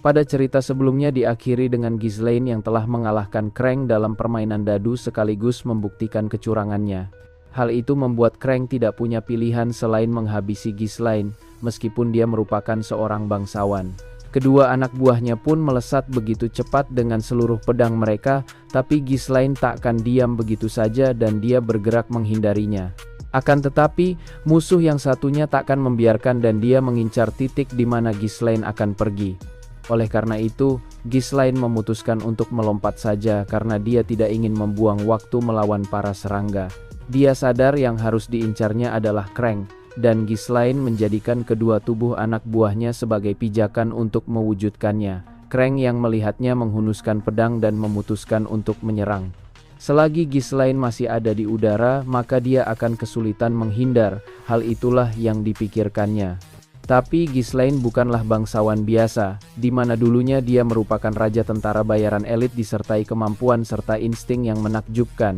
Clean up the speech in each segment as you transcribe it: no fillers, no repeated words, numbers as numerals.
Pada cerita sebelumnya diakhiri dengan Ghislaine yang telah mengalahkan Krang dalam permainan dadu sekaligus membuktikan kecurangannya. Hal itu membuat Krang tidak punya pilihan selain menghabisi Ghislaine, meskipun dia merupakan seorang bangsawan. Kedua anak buahnya pun melesat begitu cepat dengan seluruh pedang mereka, tapi Ghislaine tak akan diam begitu saja dan dia bergerak menghindarinya. Akan tetapi, musuh yang satunya tak akan membiarkan dan dia mengincar titik di mana Ghislaine akan pergi. Oleh karena itu, Ghislaine memutuskan untuk melompat saja karena dia tidak ingin membuang waktu melawan para serangga. Dia sadar yang harus diincarnya adalah Krang, dan Ghislaine menjadikan kedua tubuh anak buahnya sebagai pijakan untuk mewujudkannya. Krang yang melihatnya menghunuskan pedang dan memutuskan untuk menyerang. Selagi Ghislaine masih ada di udara, maka dia akan kesulitan menghindar. Hal itulah yang dipikirkannya. Tapi Ghislaine bukanlah bangsawan biasa, di mana dulunya dia merupakan raja tentara bayaran elit disertai kemampuan serta insting yang menakjubkan.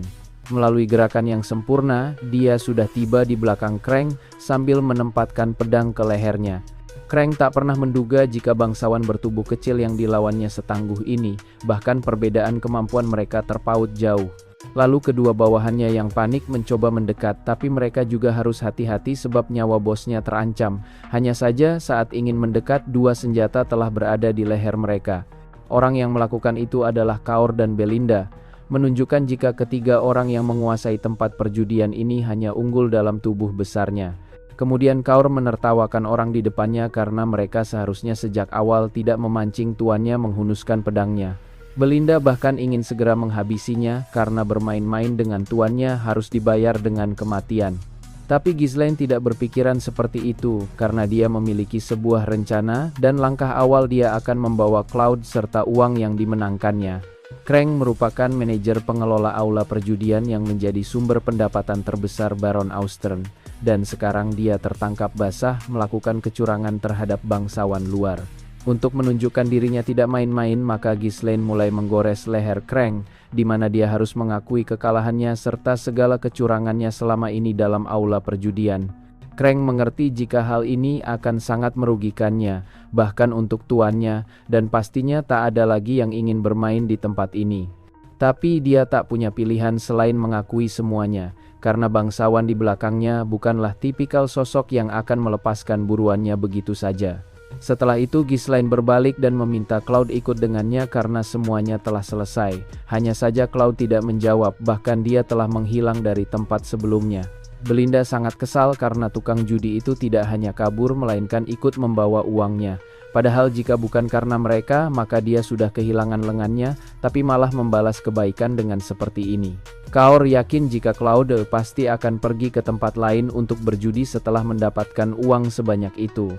Melalui gerakan yang sempurna, dia sudah tiba di belakang Krang sambil menempatkan pedang ke lehernya. Krang tak pernah menduga jika bangsawan bertubuh kecil yang dilawannya setangguh ini, bahkan perbedaan kemampuan mereka terpaut jauh. Lalu kedua bawahannya yang panik mencoba mendekat, tapi mereka juga harus hati-hati sebab nyawa bosnya terancam. Hanya saja saat ingin mendekat, dua senjata telah berada di leher mereka. Orang yang melakukan itu adalah Kaur dan Belinda, menunjukkan jika ketiga orang yang menguasai tempat perjudian ini hanya unggul dalam tubuh besarnya. Kemudian Kaur menertawakan orang di depannya karena mereka seharusnya sejak awal tidak memancing tuannya menghunuskan pedangnya. Belinda bahkan ingin segera menghabisinya karena bermain-main dengan tuannya harus dibayar dengan kematian. Tapi Ghislaine tidak berpikiran seperti itu karena dia memiliki sebuah rencana dan langkah awal dia akan membawa Cloud serta uang yang dimenangkannya. Krang merupakan manajer pengelola aula perjudian yang menjadi sumber pendapatan terbesar Baron Austern, dan sekarang dia tertangkap basah melakukan kecurangan terhadap bangsawan luar. Untuk menunjukkan dirinya tidak main-main, maka Ghislaine mulai menggores leher Krang, di mana dia harus mengakui kekalahannya serta segala kecurangannya selama ini dalam aula perjudian. Krang mengerti jika hal ini akan sangat merugikannya, bahkan untuk tuannya, dan pastinya tak ada lagi yang ingin bermain di tempat ini. Tapi dia tak punya pilihan selain mengakui semuanya, karena bangsawan di belakangnya bukanlah tipikal sosok yang akan melepaskan buruannya begitu saja. Setelah itu Ghislaine berbalik dan meminta Cloud ikut dengannya karena semuanya telah selesai. Hanya saja Cloud tidak menjawab, bahkan dia telah menghilang dari tempat sebelumnya. Belinda sangat kesal karena tukang judi itu tidak hanya kabur melainkan ikut membawa uangnya. Padahal jika bukan karena mereka, maka dia sudah kehilangan lengannya, tapi malah membalas kebaikan dengan seperti ini. Kaur yakin jika Cloud pasti akan pergi ke tempat lain untuk berjudi setelah mendapatkan uang sebanyak itu.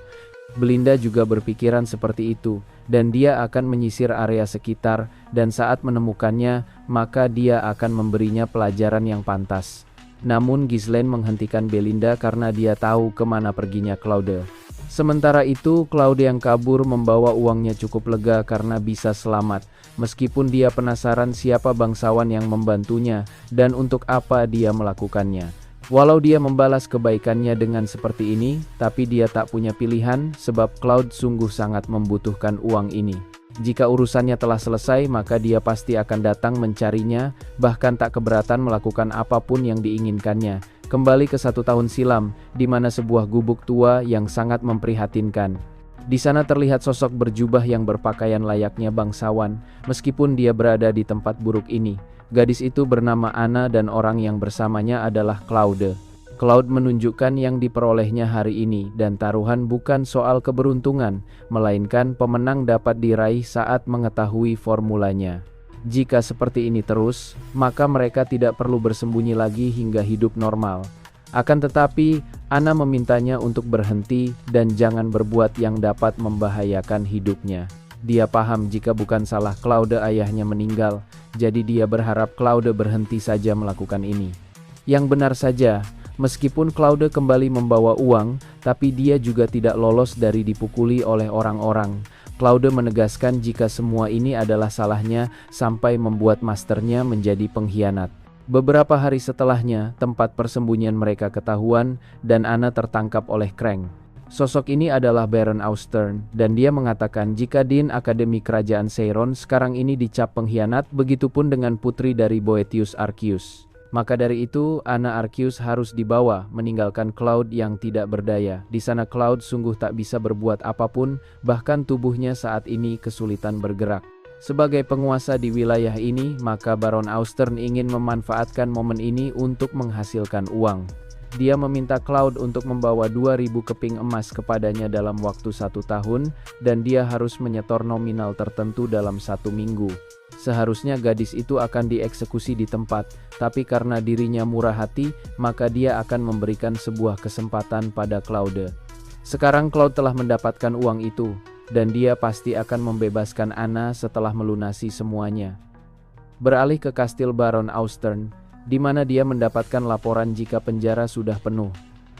Belinda juga berpikiran seperti itu, dan dia akan menyisir area sekitar, dan saat menemukannya, maka dia akan memberinya pelajaran yang pantas. Namun Ghislaine menghentikan Belinda karena dia tahu kemana perginya Claude. Sementara itu, Claude yang kabur membawa uangnya cukup lega karena bisa selamat, meskipun dia penasaran siapa bangsawan yang membantunya, dan untuk apa dia melakukannya. Walau dia membalas kebaikannya dengan seperti ini, tapi dia tak punya pilihan sebab Cloud sungguh sangat membutuhkan uang ini. Jika urusannya telah selesai, maka dia pasti akan datang mencarinya, bahkan tak keberatan melakukan apapun yang diinginkannya. Kembali ke 1 tahun silam, di mana sebuah gubuk tua yang sangat memprihatinkan. Di sana terlihat sosok berjubah yang berpakaian layaknya bangsawan, meskipun dia berada di tempat buruk ini. Gadis itu bernama Anna dan orang yang bersamanya adalah Claude. Claude menunjukkan yang diperolehnya hari ini, dan taruhan bukan soal keberuntungan, melainkan pemenang dapat diraih saat mengetahui formulanya. Jika seperti ini terus, maka mereka tidak perlu bersembunyi lagi hingga hidup normal. Akan tetapi, Anna memintanya untuk berhenti dan jangan berbuat yang dapat membahayakan hidupnya. Dia paham jika bukan salah Claude ayahnya meninggal, jadi dia berharap Claude berhenti saja melakukan ini. Yang benar saja, meskipun Claude kembali membawa uang, tapi dia juga tidak lolos dari dipukuli oleh orang-orang. Claude menegaskan jika semua ini adalah salahnya sampai membuat masternya menjadi pengkhianat. Beberapa hari setelahnya, tempat persembunyian mereka ketahuan dan Anna tertangkap oleh Krang. Sosok ini adalah Baron Austern, dan dia mengatakan jika Din Akademi Kerajaan Seiron sekarang ini dicap pengkhianat, begitupun dengan putri dari Boethius Arceus. Maka dari itu, Anna Arceus harus dibawa, meninggalkan Cloud yang tidak berdaya. Di sana Cloud sungguh tak bisa berbuat apapun, bahkan tubuhnya saat ini kesulitan bergerak. Sebagai penguasa di wilayah ini, maka Baron Austern ingin memanfaatkan momen ini untuk menghasilkan uang. Dia meminta Cloud untuk membawa 2000 keping emas kepadanya dalam waktu 1 tahun, dan dia harus menyetor nominal tertentu dalam 1 minggu. Seharusnya gadis itu akan dieksekusi di tempat, tapi karena dirinya murah hati, maka dia akan memberikan sebuah kesempatan pada Claude. Sekarang Cloud telah mendapatkan uang itu, dan dia pasti akan membebaskan Anna setelah melunasi semuanya. Beralih ke kastil Baron Austern, di mana dia mendapatkan laporan jika penjara sudah penuh.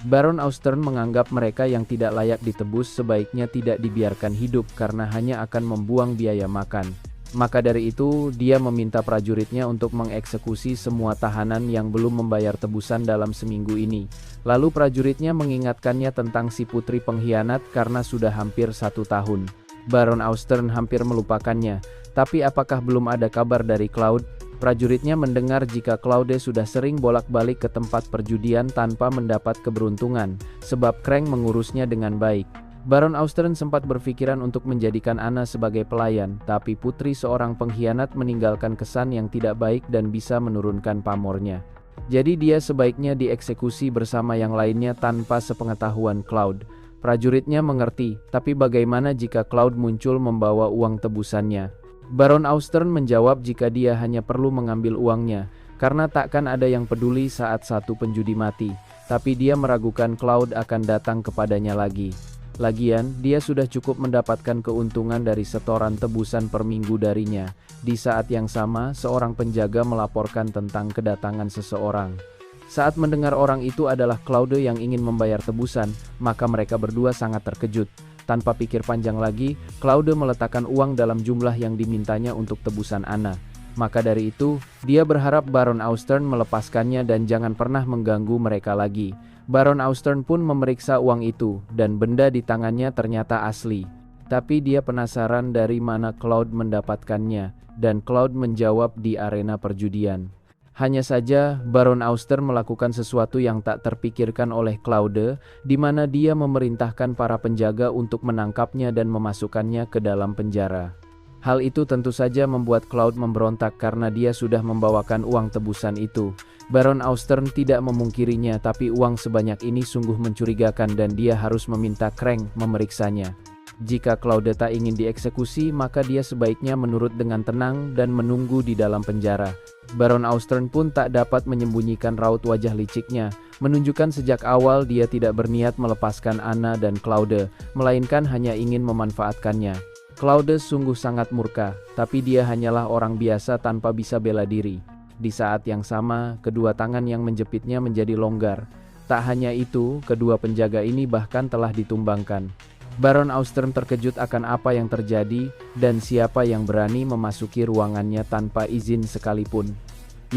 Baron Austern menganggap mereka yang tidak layak ditebus sebaiknya tidak dibiarkan hidup karena hanya akan membuang biaya makan. Maka dari itu, dia meminta prajuritnya untuk mengeksekusi semua tahanan yang belum membayar tebusan dalam seminggu ini. Lalu prajuritnya mengingatkannya tentang si putri pengkhianat karena sudah hampir 1 tahun. Baron Austern hampir melupakannya, tapi apakah belum ada kabar dari Cloud? Prajuritnya mendengar jika Claude sudah sering bolak-balik ke tempat perjudian tanpa mendapat keberuntungan, sebab Krang mengurusnya dengan baik. Baron Austern sempat berpikiran untuk menjadikan Anna sebagai pelayan, tapi putri seorang pengkhianat meninggalkan kesan yang tidak baik dan bisa menurunkan pamornya. Jadi dia sebaiknya dieksekusi bersama yang lainnya tanpa sepengetahuan Cloud. Prajuritnya mengerti, tapi bagaimana jika Cloud muncul membawa uang tebusannya? Baron Austern menjawab jika dia hanya perlu mengambil uangnya, karena takkan ada yang peduli saat satu penjudi mati, tapi dia meragukan Cloud akan datang kepadanya lagi. Lagian, dia sudah cukup mendapatkan keuntungan dari setoran tebusan per minggu darinya. Di saat yang sama, seorang penjaga melaporkan tentang kedatangan seseorang. Saat mendengar orang itu adalah Claude yang ingin membayar tebusan, maka mereka berdua sangat terkejut. Tanpa pikir panjang lagi, Claude meletakkan uang dalam jumlah yang dimintanya untuk tebusan Anna. Maka dari itu, dia berharap Baron Austern melepaskannya dan jangan pernah mengganggu mereka lagi. Baron Austern pun memeriksa uang itu, dan benda di tangannya ternyata asli. Tapi dia penasaran dari mana Cloud mendapatkannya, dan Cloud menjawab di arena perjudian. Hanya saja, Baron Austern melakukan sesuatu yang tak terpikirkan oleh Claude, di mana dia memerintahkan para penjaga untuk menangkapnya dan memasukkannya ke dalam penjara. Hal itu tentu saja membuat Cloud memberontak karena dia sudah membawakan uang tebusan itu. Baron Austern tidak memungkirinya, tapi uang sebanyak ini sungguh mencurigakan dan dia harus meminta Krang memeriksanya. Jika Claude tak ingin dieksekusi, maka dia sebaiknya menurut dengan tenang dan menunggu di dalam penjara. Baron Austern pun tak dapat menyembunyikan raut wajah liciknya, menunjukkan sejak awal dia tidak berniat melepaskan Anna dan Claude, melainkan hanya ingin memanfaatkannya. Claude sungguh sangat murka, tapi dia hanyalah orang biasa tanpa bisa bela diri. Di saat yang sama, kedua tangan yang menjepitnya menjadi longgar. Tak hanya itu, kedua penjaga ini bahkan telah ditumbangkan. Baron Austern terkejut akan apa yang terjadi, dan siapa yang berani memasuki ruangannya tanpa izin sekalipun.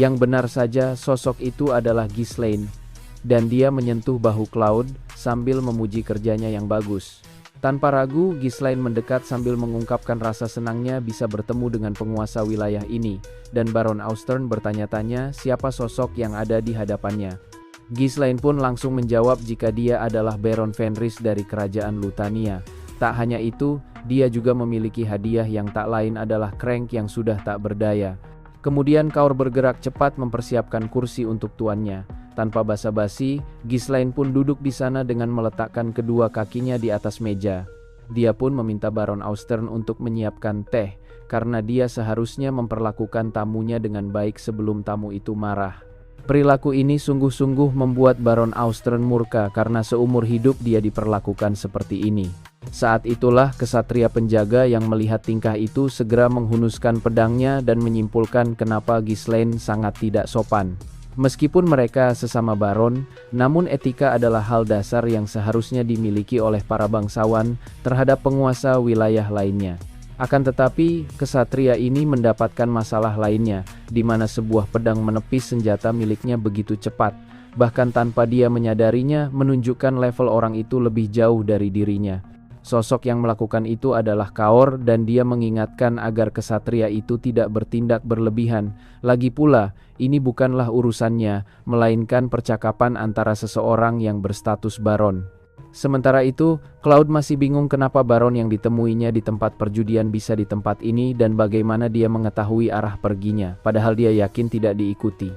Yang benar saja, sosok itu adalah Ghislaine, dan dia menyentuh bahu Cloud, sambil memuji kerjanya yang bagus. Tanpa ragu, Ghislaine mendekat sambil mengungkapkan rasa senangnya bisa bertemu dengan penguasa wilayah ini, dan Baron Austern bertanya-tanya siapa sosok yang ada di hadapannya. Ghislaine pun langsung menjawab jika dia adalah Baron Fenris dari kerajaan Lutania. Tak hanya itu, dia juga memiliki hadiah yang tak lain adalah Krang yang sudah tak berdaya. Kemudian Kaur bergerak cepat mempersiapkan kursi untuk tuannya. Tanpa basa-basi, Ghislaine pun duduk di sana dengan meletakkan kedua kakinya di atas meja. Dia pun meminta Baron Austern untuk menyiapkan teh, karena dia seharusnya memperlakukan tamunya dengan baik sebelum tamu itu marah. Perilaku ini sungguh-sungguh membuat Baron Austern murka karena seumur hidup dia diperlakukan seperti ini. Saat itulah kesatria penjaga yang melihat tingkah itu segera menghunuskan pedangnya dan menyimpulkan kenapa Ghislaine sangat tidak sopan. Meskipun mereka sesama baron, namun etika adalah hal dasar yang seharusnya dimiliki oleh para bangsawan terhadap penguasa wilayah lainnya. Akan tetapi, kesatria ini mendapatkan masalah lainnya, di mana sebuah pedang menepis senjata miliknya begitu cepat. bahkan tanpa dia menyadarinya, menunjukkan level orang itu lebih jauh dari dirinya. Sosok yang melakukan itu adalah Kaor dan dia mengingatkan agar kesatria itu tidak bertindak berlebihan. Lagi pula, ini bukanlah urusannya, melainkan percakapan antara seseorang yang berstatus baron. Sementara itu, Cloud masih bingung kenapa baron yang ditemuinya di tempat perjudian bisa di tempat ini dan bagaimana dia mengetahui arah perginya, padahal dia yakin tidak diikuti.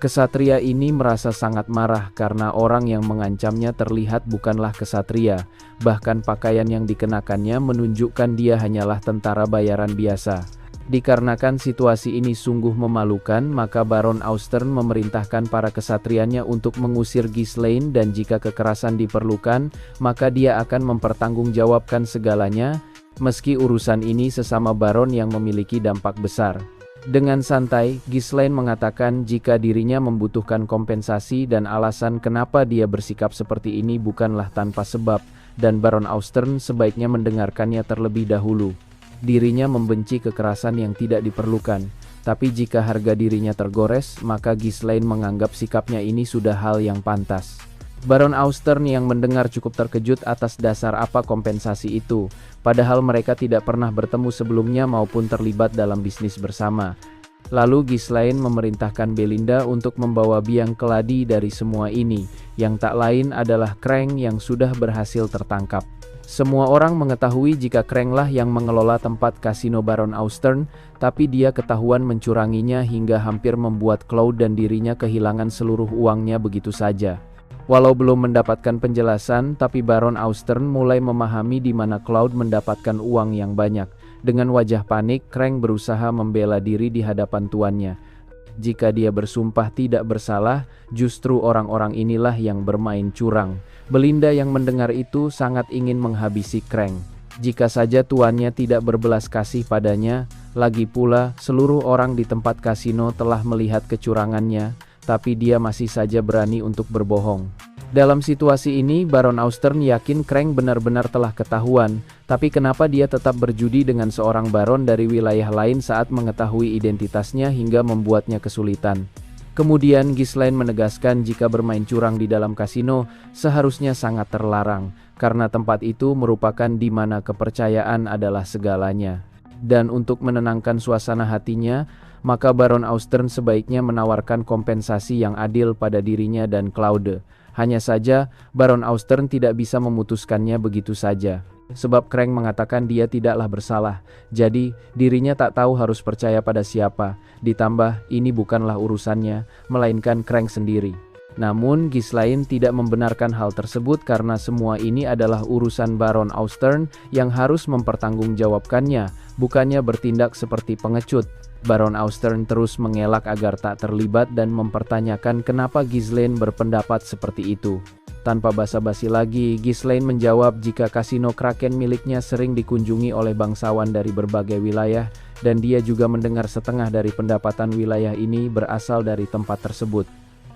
Kesatria ini merasa sangat marah karena orang yang mengancamnya terlihat bukanlah kesatria, bahkan pakaian yang dikenakannya menunjukkan dia hanyalah tentara bayaran biasa. Dikarenakan situasi ini sungguh memalukan, maka Baron Austern memerintahkan para kesatrianya untuk mengusir Ghislaine dan jika kekerasan diperlukan, maka dia akan mempertanggungjawabkan segalanya, meski urusan ini sesama baron yang memiliki dampak besar. Dengan santai, Ghislaine mengatakan jika dirinya membutuhkan kompensasi dan alasan kenapa dia bersikap seperti ini bukanlah tanpa sebab, dan Baron Austern sebaiknya mendengarkannya terlebih dahulu. Dirinya membenci kekerasan yang tidak diperlukan, tapi jika harga dirinya tergores, maka Ghislaine menganggap sikapnya ini sudah hal yang pantas. Baron Austern yang mendengar cukup terkejut atas dasar apa kompensasi itu, padahal mereka tidak pernah bertemu sebelumnya maupun terlibat dalam bisnis bersama. Lalu Ghislaine memerintahkan Belinda untuk membawa biang keladi dari semua ini, yang tak lain adalah Krang yang sudah berhasil tertangkap. Semua orang mengetahui jika Kranglah yang mengelola tempat kasino Baron Austern, tapi dia ketahuan mencuranginya hingga hampir membuat Cloud dan dirinya kehilangan seluruh uangnya begitu saja. Walau belum mendapatkan penjelasan, tapi Baron Austern mulai memahami di mana Cloud mendapatkan uang yang banyak. Dengan wajah panik, Krang berusaha membela diri di hadapan tuannya. Jika dia bersumpah tidak bersalah, justru orang-orang inilah yang bermain curang. Belinda yang mendengar itu sangat ingin menghabisi Krang. Jika saja tuannya tidak berbelas kasih padanya, lagi pula seluruh orang di tempat kasino telah melihat kecurangannya, tapi dia masih saja berani untuk berbohong. Dalam situasi ini, Baron Austern yakin Krang benar-benar telah ketahuan, tapi kenapa dia tetap berjudi dengan seorang baron dari wilayah lain saat mengetahui identitasnya hingga membuatnya kesulitan. Kemudian Ghislaine menegaskan jika bermain curang di dalam kasino seharusnya sangat terlarang, karena tempat itu merupakan di mana kepercayaan adalah segalanya. Dan untuk menenangkan suasana hatinya, maka Baron Austern sebaiknya menawarkan kompensasi yang adil pada dirinya dan Claude. Hanya saja, Baron Austern tidak bisa memutuskannya begitu saja. Sebab Krang mengatakan dia tidaklah bersalah, jadi dirinya tak tahu harus percaya pada siapa. Ditambah, ini bukanlah urusannya, melainkan Krang sendiri. Namun, Ghislaine tidak membenarkan hal tersebut karena semua ini adalah urusan Baron Austern yang harus mempertanggungjawabkannya, bukannya bertindak seperti pengecut. Baron Austern terus mengelak agar tak terlibat dan mempertanyakan kenapa Ghislaine berpendapat seperti itu. Tanpa basa-basi lagi, Ghislaine menjawab jika kasino Kraken miliknya sering dikunjungi oleh bangsawan dari berbagai wilayah, dan dia juga mendengar setengah dari pendapatan wilayah ini berasal dari tempat tersebut.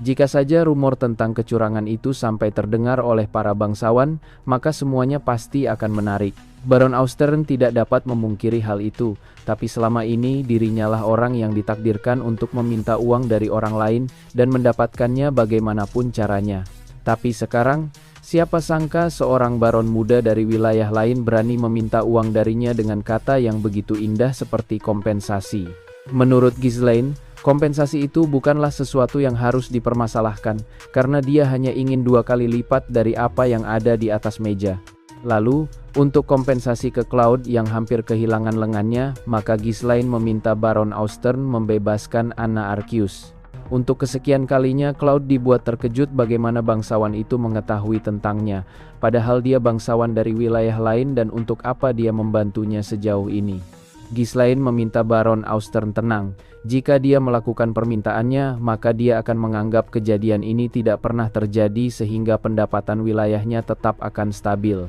Jika saja rumor tentang kecurangan itu sampai terdengar oleh para bangsawan, maka semuanya pasti akan menarik. Baron Austern tidak dapat memungkiri hal itu, tapi selama ini dirinya lah orang yang ditakdirkan untuk meminta uang dari orang lain dan mendapatkannya bagaimanapun caranya. Tapi sekarang, siapa sangka seorang baron muda dari wilayah lain berani meminta uang darinya dengan kata yang begitu indah seperti kompensasi. Menurut Ghislaine, kompensasi itu bukanlah sesuatu yang harus dipermasalahkan, karena dia hanya ingin 2 kali lipat dari apa yang ada di atas meja. Lalu, untuk kompensasi ke Cloud yang hampir kehilangan lengannya, maka Ghislaine meminta Baron Austern membebaskan Anna Archius. Untuk kesekian kalinya, Cloud dibuat terkejut bagaimana bangsawan itu mengetahui tentangnya, padahal dia bangsawan dari wilayah lain dan untuk apa dia membantunya sejauh ini. Ghislaine meminta Baron Austern tenang. Jika dia melakukan permintaannya, maka dia akan menganggap kejadian ini tidak pernah terjadi sehingga pendapatan wilayahnya tetap akan stabil.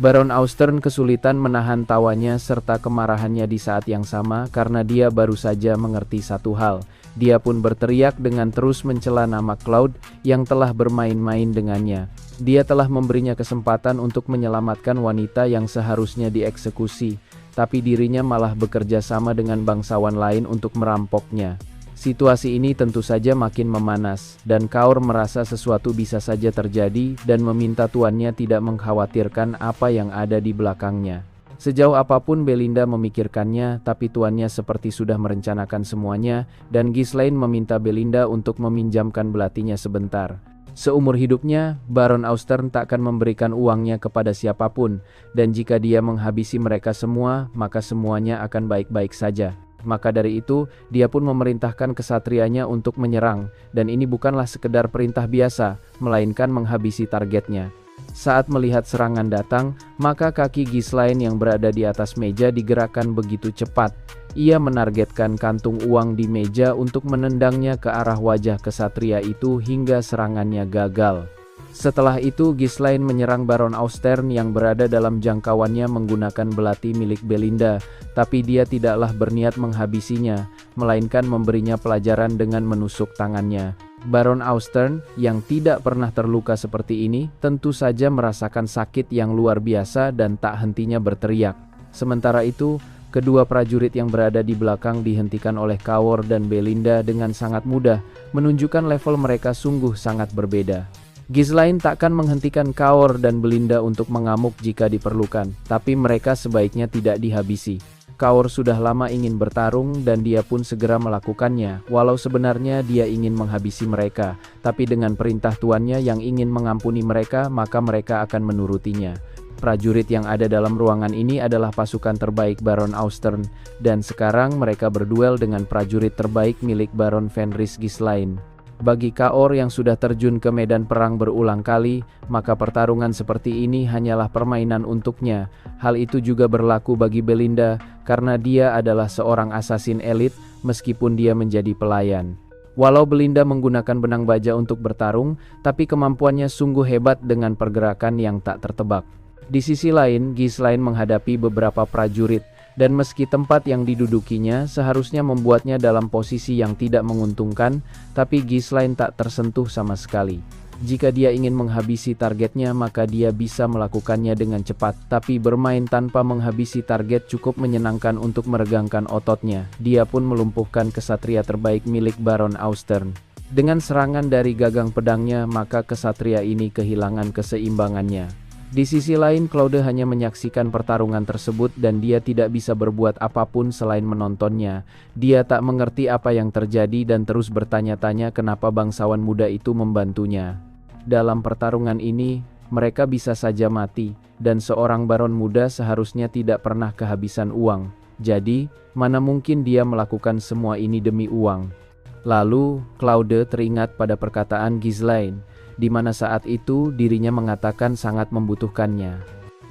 Baron Austern kesulitan menahan tawanya serta kemarahannya di saat yang sama karena dia baru saja mengerti satu hal. Dia pun berteriak dengan terus mencela nama Cloud yang telah bermain-main dengannya. Dia telah memberinya kesempatan untuk menyelamatkan wanita yang seharusnya dieksekusi, tapi dirinya malah bekerja sama dengan bangsawan lain untuk merampoknya. Situasi ini tentu saja makin memanas, dan Kaur merasa sesuatu bisa saja terjadi dan meminta tuannya tidak mengkhawatirkan apa yang ada di belakangnya. Sejauh apapun Belinda memikirkannya, tapi tuannya seperti sudah merencanakan semuanya, dan Ghislaine meminta Belinda untuk meminjamkan belatinya sebentar. Seumur hidupnya, Baron Austern tak akan memberikan uangnya kepada siapapun, dan jika dia menghabisi mereka semua, maka semuanya akan baik-baik saja. Maka dari itu, dia pun memerintahkan kesatrianya untuk menyerang, dan ini bukanlah sekedar perintah biasa, melainkan menghabisi targetnya. Saat melihat serangan datang, maka kaki Ghislaine yang berada di atas meja digerakkan begitu cepat. Ia menargetkan kantung uang di meja untuk menendangnya ke arah wajah kesatria itu hingga serangannya gagal. Setelah itu Ghislaine menyerang Baron Austern yang berada dalam jangkauannya menggunakan belati milik Belinda, tapi dia tidaklah berniat menghabisinya, melainkan memberinya pelajaran dengan menusuk tangannya. Baron Austern, yang tidak pernah terluka seperti ini, tentu saja merasakan sakit yang luar biasa dan tak hentinya berteriak. Sementara itu, kedua prajurit yang berada di belakang dihentikan oleh Kaur dan Belinda dengan sangat mudah, menunjukkan level mereka sungguh sangat berbeda. Ghislaine takkan menghentikan Kaur dan Belinda untuk mengamuk jika diperlukan, tapi mereka sebaiknya tidak dihabisi. Kaur sudah lama ingin bertarung dan dia pun segera melakukannya, walau sebenarnya dia ingin menghabisi mereka, tapi dengan perintah tuannya yang ingin mengampuni mereka, maka mereka akan menurutinya. Prajurit yang ada dalam ruangan ini adalah pasukan terbaik Baron Austern, dan sekarang mereka berduel dengan prajurit terbaik milik Baron Fenris Ghislaine. Bagi Kaor yang sudah terjun ke medan perang berulang kali, maka pertarungan seperti ini hanyalah permainan untuknya. Hal itu juga berlaku bagi Belinda, karena dia adalah seorang asasin elit, meskipun dia menjadi pelayan. Walau Belinda menggunakan benang baja untuk bertarung, tapi kemampuannya sungguh hebat dengan pergerakan yang tak tertebak. Di sisi lain, Ghislaine menghadapi beberapa prajurit, dan meski tempat yang didudukinya seharusnya membuatnya dalam posisi yang tidak menguntungkan, tapi Ghislaine tak tersentuh sama sekali. Jika dia ingin menghabisi targetnya, maka dia bisa melakukannya dengan cepat, tapi bermain tanpa menghabisi target cukup menyenangkan untuk meregangkan ototnya. Dia pun melumpuhkan kesatria terbaik milik Baron Austern. Dengan serangan dari gagang pedangnya, maka kesatria ini kehilangan keseimbangannya. Di sisi lain, Claude hanya menyaksikan pertarungan tersebut dan dia tidak bisa berbuat apapun selain menontonnya. Dia tak mengerti apa yang terjadi dan terus bertanya-tanya kenapa bangsawan muda itu membantunya. Dalam pertarungan ini, mereka bisa saja mati, dan seorang baron muda seharusnya tidak pernah kehabisan uang. Jadi, mana mungkin dia melakukan semua ini demi uang? Lalu, Claude teringat pada perkataan Ghislaine, di mana saat itu dirinya mengatakan sangat membutuhkannya.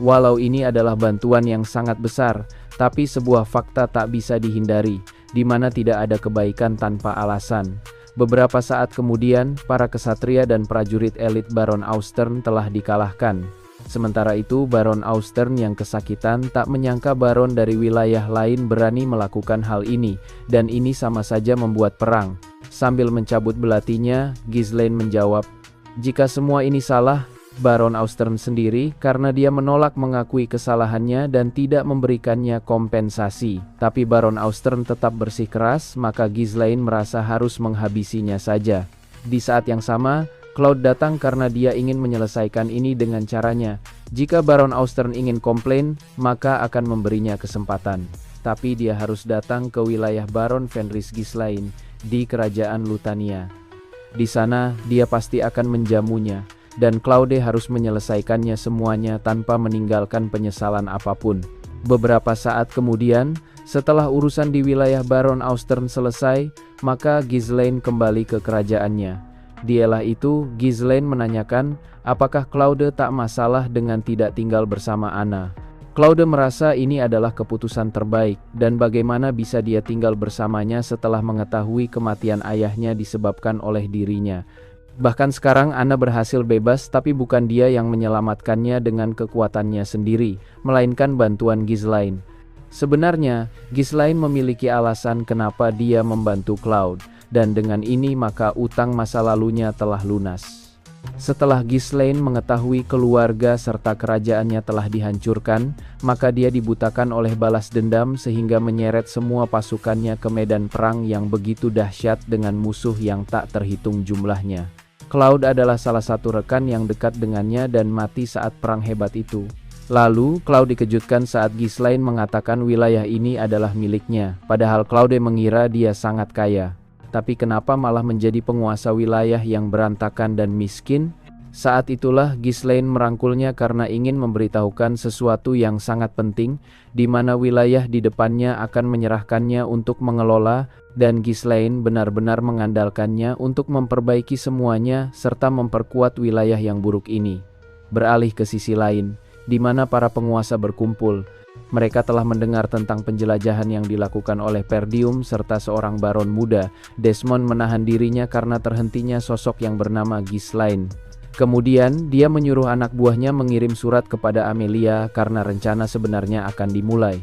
Walau ini adalah bantuan yang sangat besar, tapi sebuah fakta tak bisa dihindari, di mana tidak ada kebaikan tanpa alasan. Beberapa saat kemudian, para kesatria dan prajurit elit Baron Austern telah dikalahkan. Sementara itu, Baron Austern yang kesakitan tak menyangka baron dari wilayah lain berani melakukan hal ini, dan ini sama saja membuat perang. Sambil mencabut belatinya, Ghislaine menjawab, "Jika semua ini salah, Baron Austern sendiri karena dia menolak mengakui kesalahannya dan tidak memberikannya kompensasi." Tapi Baron Austern tetap bersikeras, maka Ghislaine merasa harus menghabisinya saja. Di saat yang sama, Claude datang karena dia ingin menyelesaikan ini dengan caranya. Jika Baron Austern ingin komplain, maka akan memberinya kesempatan. Tapi dia harus datang ke wilayah Baron Fenris Ghislaine di kerajaan Lutania. Di sana, dia pasti akan menjamunya, dan Claude harus menyelesaikannya semuanya tanpa meninggalkan penyesalan apapun. Beberapa saat kemudian, setelah urusan di wilayah Baron Austern selesai, maka Ghislaine kembali ke kerajaannya. Dialah itu, Ghislaine menanyakan, apakah Claude tak masalah dengan tidak tinggal bersama Anna. Claude merasa ini adalah keputusan terbaik, dan bagaimana bisa dia tinggal bersamanya setelah mengetahui kematian ayahnya disebabkan oleh dirinya. Bahkan sekarang Anna berhasil bebas, tapi bukan dia yang menyelamatkannya dengan kekuatannya sendiri, melainkan bantuan Ghislaine. Sebenarnya, Ghislaine memiliki alasan kenapa dia membantu Claude, dan dengan ini maka utang masa lalunya telah lunas. Setelah Ghislaine mengetahui keluarga serta kerajaannya telah dihancurkan, maka dia dibutakan oleh balas dendam sehingga menyeret semua pasukannya ke medan perang yang begitu dahsyat dengan musuh yang tak terhitung jumlahnya. Claude adalah salah satu rekan yang dekat dengannya dan mati saat perang hebat itu. Lalu, Claude dikejutkan saat Ghislaine mengatakan wilayah ini adalah miliknya, padahal Claude mengira dia sangat kaya. Tapi kenapa malah menjadi penguasa wilayah yang berantakan dan miskin? Saat itulah Ghislaine merangkulnya karena ingin memberitahukan sesuatu yang sangat penting, di mana wilayah di depannya akan menyerahkannya untuk mengelola, dan Ghislaine benar-benar mengandalkannya untuk memperbaiki semuanya serta memperkuat wilayah yang buruk ini. Beralih ke sisi lain, di mana para penguasa berkumpul. Mereka telah mendengar tentang penjelajahan yang dilakukan oleh Perdium serta seorang baron muda. Desmond menahan dirinya karena terhentinya sosok yang bernama Ghislaine. Kemudian, dia menyuruh anak buahnya mengirim surat kepada Amelia karena rencana sebenarnya akan dimulai.